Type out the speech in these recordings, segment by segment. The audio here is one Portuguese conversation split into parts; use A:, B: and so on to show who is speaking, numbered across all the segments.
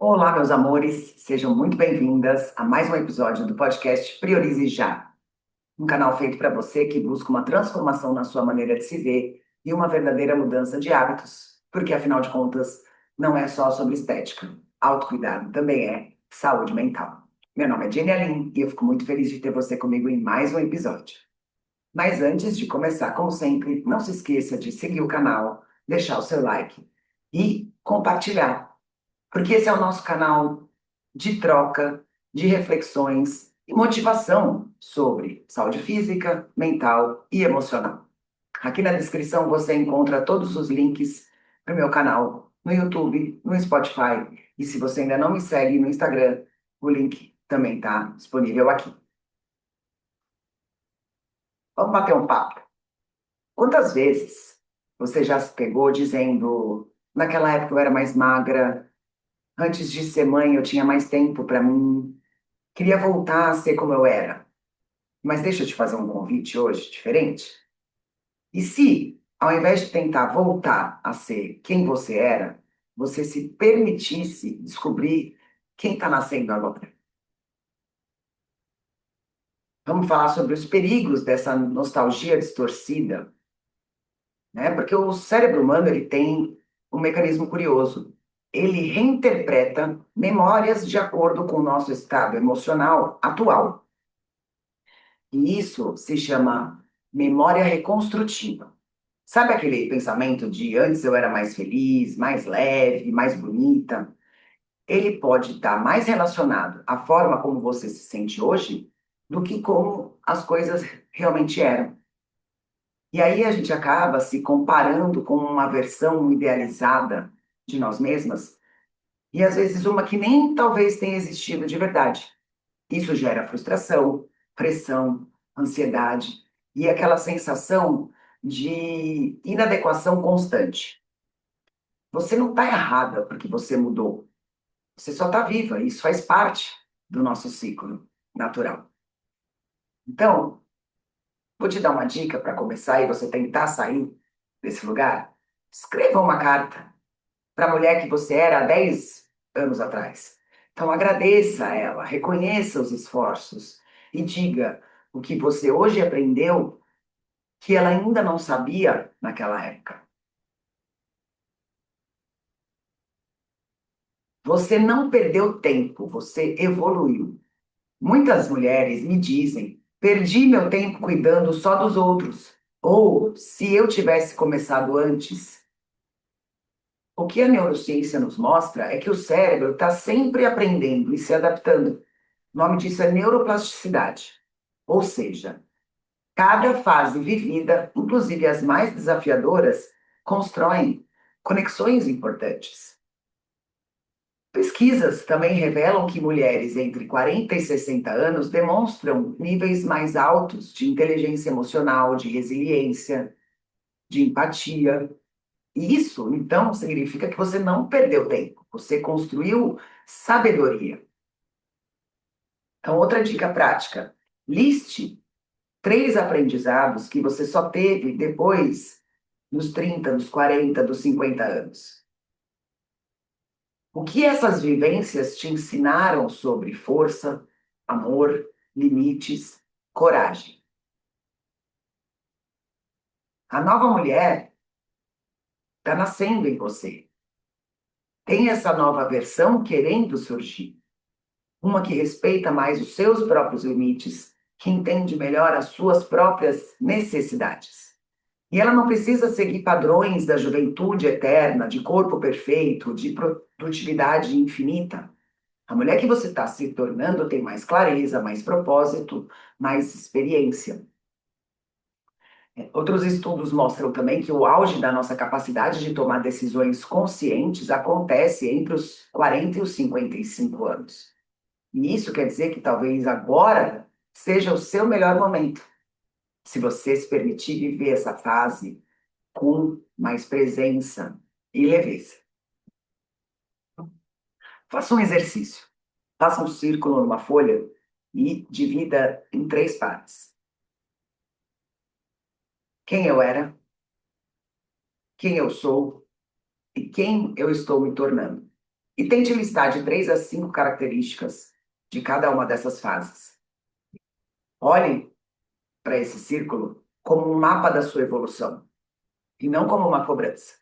A: Olá, meus amores, sejam muito bem-vindas a mais um episódio do podcast Priorize Já, um canal feito para você que busca uma transformação na sua maneira de se ver e uma verdadeira mudança de hábitos, porque afinal de contas, não é só sobre estética, autocuidado também é saúde mental. Meu nome é Jenny Aline e eu fico muito feliz de ter você comigo em mais um episódio. Mas antes de começar, como sempre, não se esqueça de seguir o canal, deixar o seu like e compartilhar. Porque esse é o nosso canal de troca, de reflexões e motivação sobre saúde física, mental e emocional. Aqui na descrição você encontra todos os links para o meu canal no YouTube, no Spotify. E se você ainda não me segue no Instagram, o link também está disponível aqui. Vamos bater um papo. Quantas vezes você já se pegou dizendo, naquela época eu era mais magra, antes de ser mãe eu tinha mais tempo para mim, queria voltar a ser como eu era. Mas deixa eu te fazer um convite hoje diferente. E se, ao invés de tentar voltar a ser quem você era, você se permitisse descobrir quem está nascendo agora? Vamos falar sobre os perigos dessa nostalgia distorcida, né? Porque o cérebro humano ele tem um mecanismo curioso. Ele reinterpreta memórias de acordo com o nosso estado emocional atual. E isso se chama memória reconstrutiva. Sabe aquele pensamento de antes eu era mais feliz, mais leve, mais bonita? Ele pode estar mais relacionado à forma como você se sente hoje do que como as coisas realmente eram. E aí a gente acaba se comparando com uma versão idealizada de nós mesmas, e às vezes uma que nem talvez tenha existido de verdade. Isso gera frustração, pressão, ansiedade e aquela sensação de inadequação constante. Você não está errada porque você mudou. Você só está viva. Isso faz parte do nosso ciclo natural. Então, vou te dar uma dica para começar e você tentar sair desse lugar. Escreva uma carta para a mulher que você era há 10 anos atrás. Então, agradeça a ela, reconheça os esforços e diga o que você hoje aprendeu que ela ainda não sabia naquela época. Você não perdeu tempo, você evoluiu. Muitas mulheres me dizem: perdi meu tempo cuidando só dos outros. Ou, se eu tivesse começado antes. O que a neurociência nos mostra é que o cérebro está sempre aprendendo e se adaptando. O nome disso é neuroplasticidade. Ou seja, cada fase vivida, inclusive as mais desafiadoras, constroem conexões importantes. Pesquisas também revelam que mulheres entre 40 e 60 anos demonstram níveis mais altos de inteligência emocional, de resiliência, de empatia. E isso, então, significa que você não perdeu tempo, você construiu sabedoria. Então, outra dica prática: liste 3 aprendizados que você só teve depois dos 30, dos 40, dos 50 anos. O que essas vivências te ensinaram sobre força, amor, limites, coragem? A nova mulher está nascendo em você. Tem essa nova versão querendo surgir. Uma que respeita mais os seus próprios limites, que entende melhor as suas próprias necessidades. E ela não precisa seguir padrões da juventude eterna, de corpo perfeito, de produtividade infinita. A mulher que você está se tornando tem mais clareza, mais propósito, mais experiência. Outros estudos mostram também que o auge da nossa capacidade de tomar decisões conscientes acontece entre os 40 e os 55 anos. E isso quer dizer que talvez agora seja o seu melhor momento, se você se permitir viver essa fase com mais presença e leveza. Faça um exercício. Faça um círculo numa folha e divida em 3 partes. Quem eu era, quem eu sou e quem eu estou me tornando. E tente listar de 3 a 5 características de cada uma dessas fases. Olhe para esse círculo como um mapa da sua evolução e não como uma cobrança.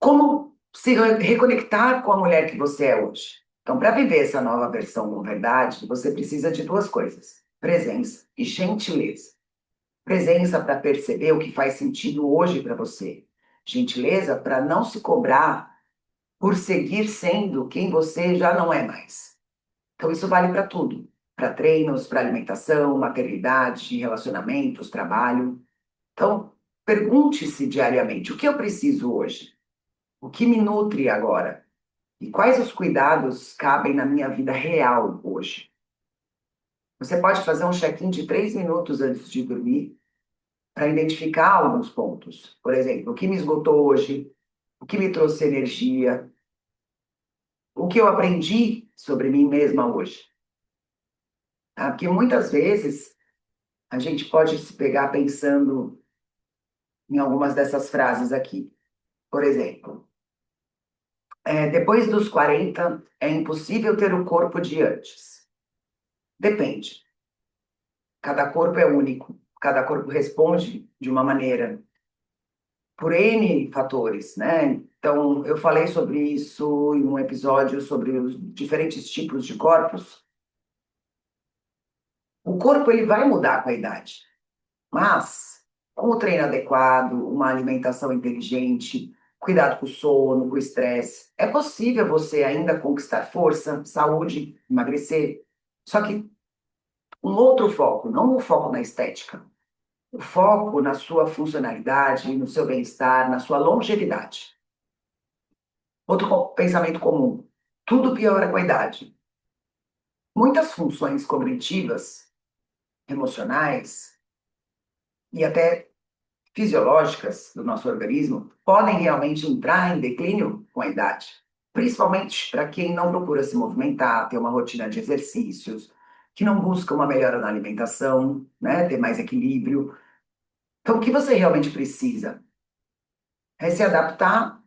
A: Como se reconectar com a mulher que você é hoje? Então, para viver essa nova versão com verdade, você precisa de 2 coisas: presença e gentileza. Presença para perceber o que faz sentido hoje para você. Gentileza para não se cobrar por seguir sendo quem você já não é mais. Então, isso vale para tudo: para treinos, para alimentação, maternidade, relacionamentos, trabalho. Então, pergunte-se diariamente: o que eu preciso hoje? O que me nutre agora? E quais os cuidados cabem na minha vida real hoje? Você pode fazer um check-in de 3 minutos antes de dormir para identificar alguns pontos. Por exemplo, o que me esgotou hoje, o que me trouxe energia, o que eu aprendi sobre mim mesma hoje. Tá? Porque muitas vezes a gente pode se pegar pensando em algumas dessas frases aqui. Por exemplo, depois dos 40 é impossível ter o corpo de antes. Depende. Cada corpo é único, cada corpo responde de uma maneira, por N fatores, né? Então, eu falei sobre isso em um episódio sobre os diferentes tipos de corpos. O corpo ele vai mudar com a idade, mas com o treino adequado, uma alimentação inteligente, cuidado com o sono, com o estresse, é possível você ainda conquistar força, saúde, emagrecer. Só que um outro foco, não o foco na estética. O foco na sua funcionalidade, no seu bem-estar, na sua longevidade. Outro pensamento comum: tudo piora com a idade. Muitas funções cognitivas, emocionais e até fisiológicas do nosso organismo podem realmente entrar em declínio com a idade. Principalmente para quem não procura se movimentar, ter uma rotina de exercícios, que não busca uma melhora na alimentação, né, ter mais equilíbrio. Então, o que você realmente precisa é se adaptar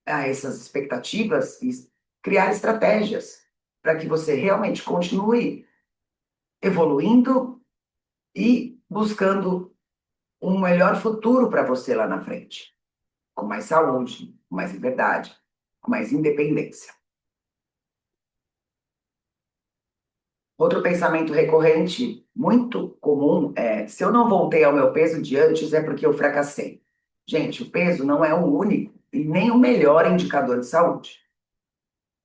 A: a essas expectativas e criar estratégias para que você realmente continue evoluindo e buscando um melhor futuro para você lá na frente, com mais saúde, com mais liberdade, com mais independência. Outro pensamento recorrente, muito comum, é: se eu não voltei ao meu peso de antes, é porque eu fracassei. Gente, o peso não é o único e nem o melhor indicador de saúde.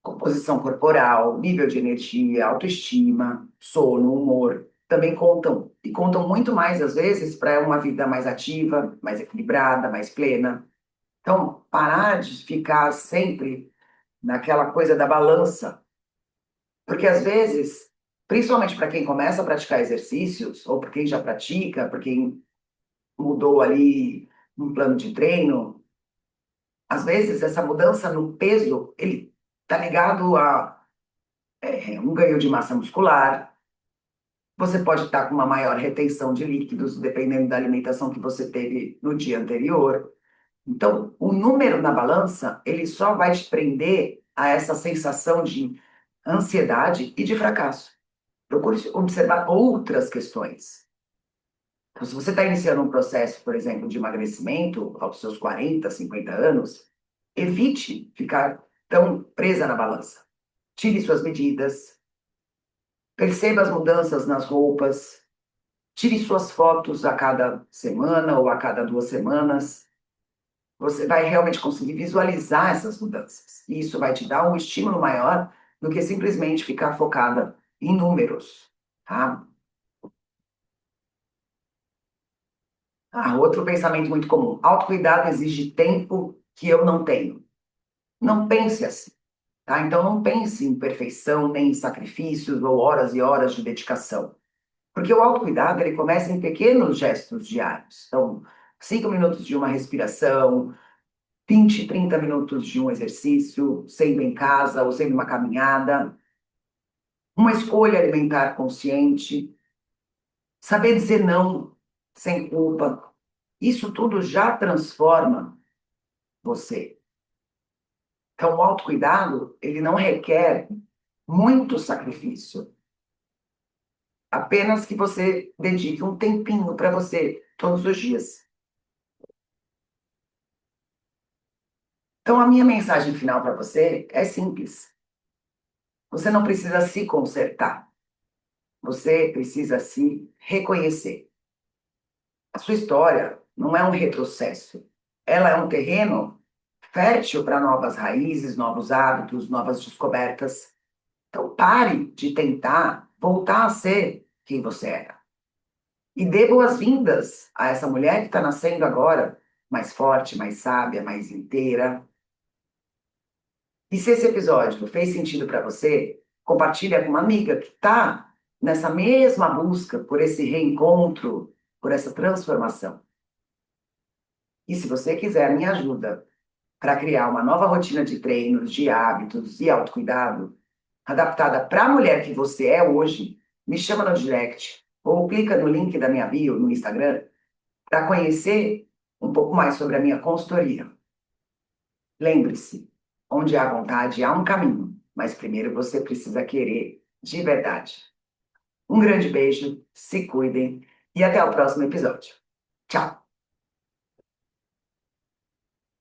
A: Composição corporal, nível de energia, autoestima, sono, humor, também contam. E contam muito mais, às vezes, para uma vida mais ativa, mais equilibrada, mais plena. Então, parar de ficar sempre naquela coisa da balança. Porque, às vezes, principalmente para quem começa a praticar exercícios, ou para quem já pratica, para quem mudou ali um plano de treino, às vezes essa mudança no peso, ele está ligado a um ganho de massa muscular. Você pode estar com uma maior retenção de líquidos, dependendo da alimentação que você teve no dia anterior. Então, o número na balança, ele só vai te prender a essa sensação de ansiedade e de fracasso. Procure observar outras questões. Então, se você está iniciando um processo, por exemplo, de emagrecimento aos seus 40, 50 anos, evite ficar tão presa na balança. Tire suas medidas, perceba as mudanças nas roupas, tire suas fotos a cada semana ou a cada 2 semanas. Você vai realmente conseguir visualizar essas mudanças. E isso vai te dar um estímulo maior do que simplesmente ficar focada em números, tá? Outro pensamento muito comum: autocuidado exige tempo que eu não tenho. Não pense assim, tá? Então não pense em perfeição, nem em sacrifícios ou horas e horas de dedicação. Porque o autocuidado, ele começa em pequenos gestos diários. Então, 5 minutos de uma respiração, 20, 30 minutos de um exercício, sendo em casa ou sendo uma caminhada, uma escolha alimentar consciente, saber dizer não sem culpa. Isso tudo já transforma você. Então, o autocuidado, ele não requer muito sacrifício. Apenas que você dedique um tempinho para você todos os dias. Então, a minha mensagem final para você é simples. Você não precisa se consertar. Você precisa se reconhecer. A sua história não é um retrocesso. Ela é um terreno fértil para novas raízes, novos hábitos, novas descobertas. Então, pare de tentar voltar a ser quem você era. E dê boas-vindas a essa mulher que está nascendo agora, mais forte, mais sábia, mais inteira. E se esse episódio fez sentido para você, compartilha com uma amiga que está nessa mesma busca por esse reencontro, por essa transformação. E se você quiser minha ajuda para criar uma nova rotina de treinos, de hábitos e autocuidado, adaptada para a mulher que você é hoje, me chama no direct ou clica no link da minha bio no Instagram para conhecer um pouco mais sobre a minha consultoria. Lembre-se, onde há vontade há um caminho, mas primeiro você precisa querer de verdade. Um grande beijo, se cuidem e até o próximo episódio. Tchau!